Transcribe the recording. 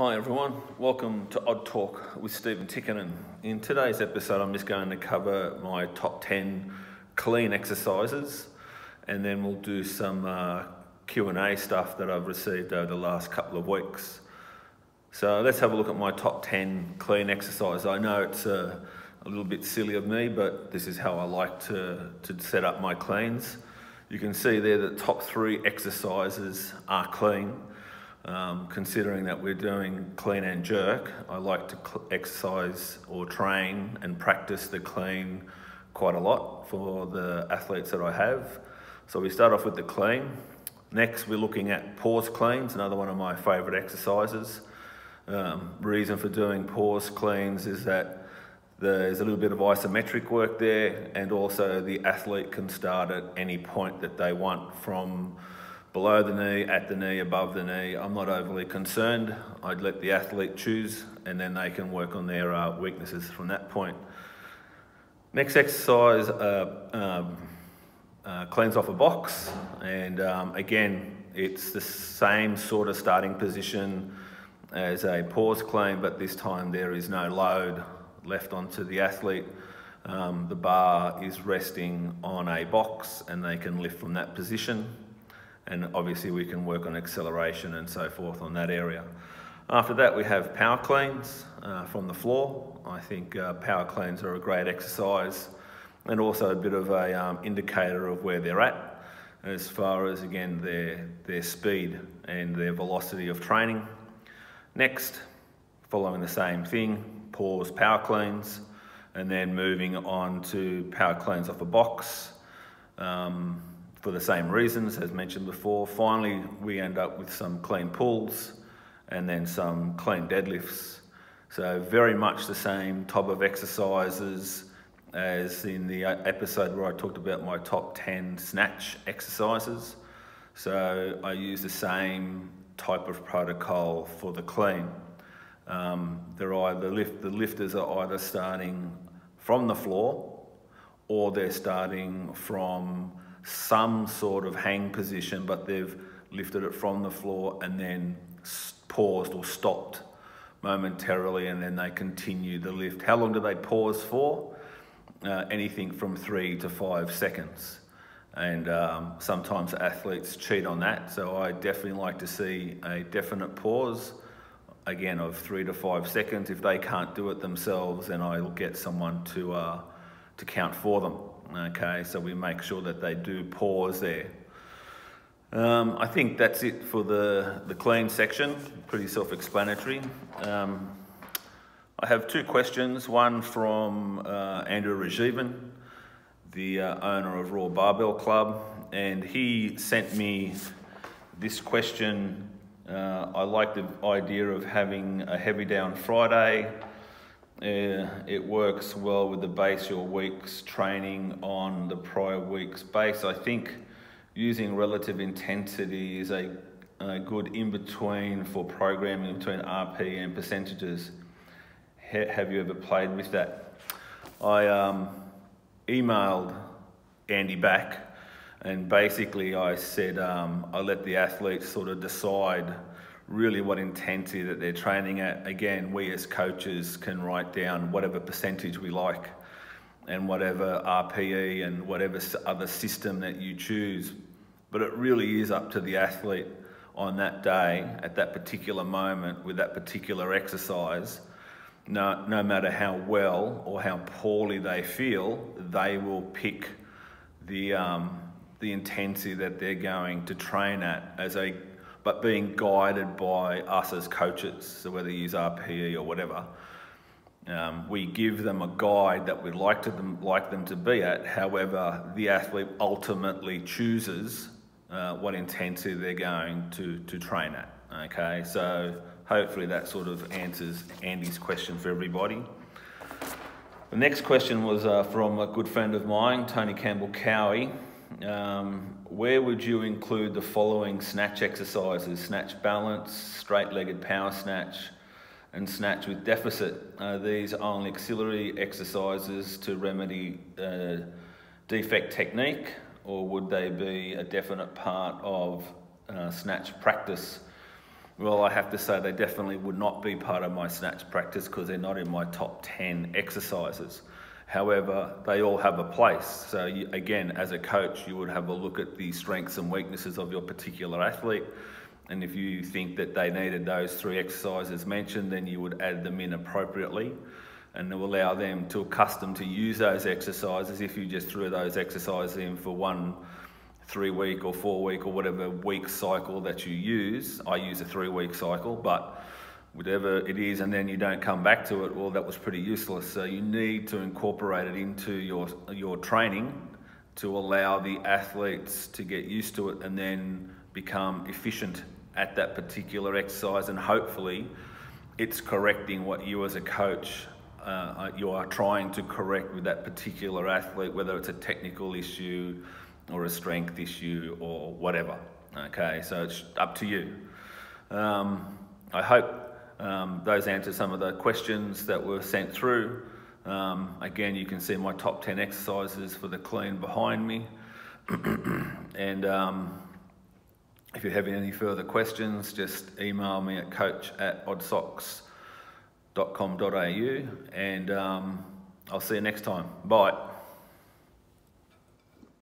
Hi everyone, welcome to OddTalk with Stephen Tikkanen. In today's episode I'm just going to cover my top 10 clean exercises, and then we'll do some Q&A stuff that I've received over the last couple of weeks. So let's have a look at my top 10 clean exercises. I know it's a little bit silly of me, but this is how I like to set up my cleans. You can see there that the top 3 exercises are clean. Considering that we're doing clean and jerk, I like to exercise or train and practice the clean quite a lot for the athletes that I have. So we start off with the clean. Next we're looking at pause cleans, another one of my favourite exercises. Reason for doing pause cleans is that there's a little bit of isometric work there, and also the athlete can start at any point that they want, from below the knee, at the knee, above the knee. I'm not overly concerned. I'd let the athlete choose, and then they can work on their weaknesses from that point. Next exercise, cleans off a box, and again, it's the same sort of starting position as a pause clean, but this time there is no load left onto the athlete. The bar is resting on a box and they can lift from that position. And obviously we can work on acceleration and so forth on that area. After that we have power cleans from the floor. I think power cleans are a great exercise, and also a bit of a indicator of where they're at as far as, again, their speed and their velocity of training. Next, following the same thing, pause power cleans, and then moving on to power cleans off a box. For the same reasons as mentioned before. Finally, we end up with some clean pulls and then some clean deadlifts. So very much the same type of exercises as in the episode where I talked about my top 10 snatch exercises. So I use the same type of protocol for the clean. The lifters are either starting from the floor, or they're starting from some sort of hang position, but they've lifted it from the floor and then paused or stopped momentarily, and then they continue the lift. How long do they pause for? Anything from 3 to 5 seconds. And sometimes athletes cheat on that, so I definitely like to see a definite pause, again, of 3 to 5 seconds. If they can't do it themselves, then I'll get someone to count for them. Okay, so we make sure that they do pause there. I think that's it for the clean section, pretty self-explanatory. I have 2 questions, one from Andrew Rajivan, the owner of Raw Barbell Club, and he sent me this question. I like the idea of having a heavy down Friday. It works well with the base your week's training on the prior week's base. I think using relative intensity is a good in-between for programming between RP and percentages. Have you ever played with that? I emailed Andy back, and basically I said I let the athletes sort of decide really what intensity that they're training at. Again, we as coaches can write down whatever percentage we like and whatever RPE and whatever other system that you choose. But it really is up to the athlete on that day, at that particular moment, with that particular exercise. No matter how well or how poorly they feel, they will pick the intensity that they're going to train at, but being guided by us as coaches. So whether you use RPE or whatever, we give them a guide that we'd like them to be at. However, the athlete ultimately chooses what intensity they're going to train at. Okay, so hopefully that sort of answers Andy's question for everybody. The next question was from a good friend of mine, Tony Campbell-Cowie. Where would you include the following snatch exercises? Snatch balance, straight-legged power snatch, and snatch with deficit. Are these only auxiliary exercises to remedy defect technique, or would they be a definite part of snatch practice? Well, I have to say they definitely would not be part of my snatch practice because they're not in my top 10 exercises. However, they all have a place. So you, again, as a coach, you would have a look at the strengths and weaknesses of your particular athlete. And if you think that they needed those 3 exercises mentioned, then you would add them in appropriately and allow them to accustom to use those exercises. If you just threw those exercises in for 1 3-week or 4-week or whatever week cycle that you use, I use a 3-week cycle, but whatever it is, and then you don't come back to it, well, that was pretty useless. So you need to incorporate it into your training to allow the athletes to get used to it and then become efficient at that particular exercise, and hopefully it's correcting what you as a coach you are trying to correct with that particular athlete, whether it's a technical issue or a strength issue or whatever. Okay, so it's up to you. I hope those answer some of the questions that were sent through. Again, you can see my top 10 exercises for the clean behind me. And if you have any further questions, just email me at coach@oddsocks.com.au, and I'll see you next time. Bye.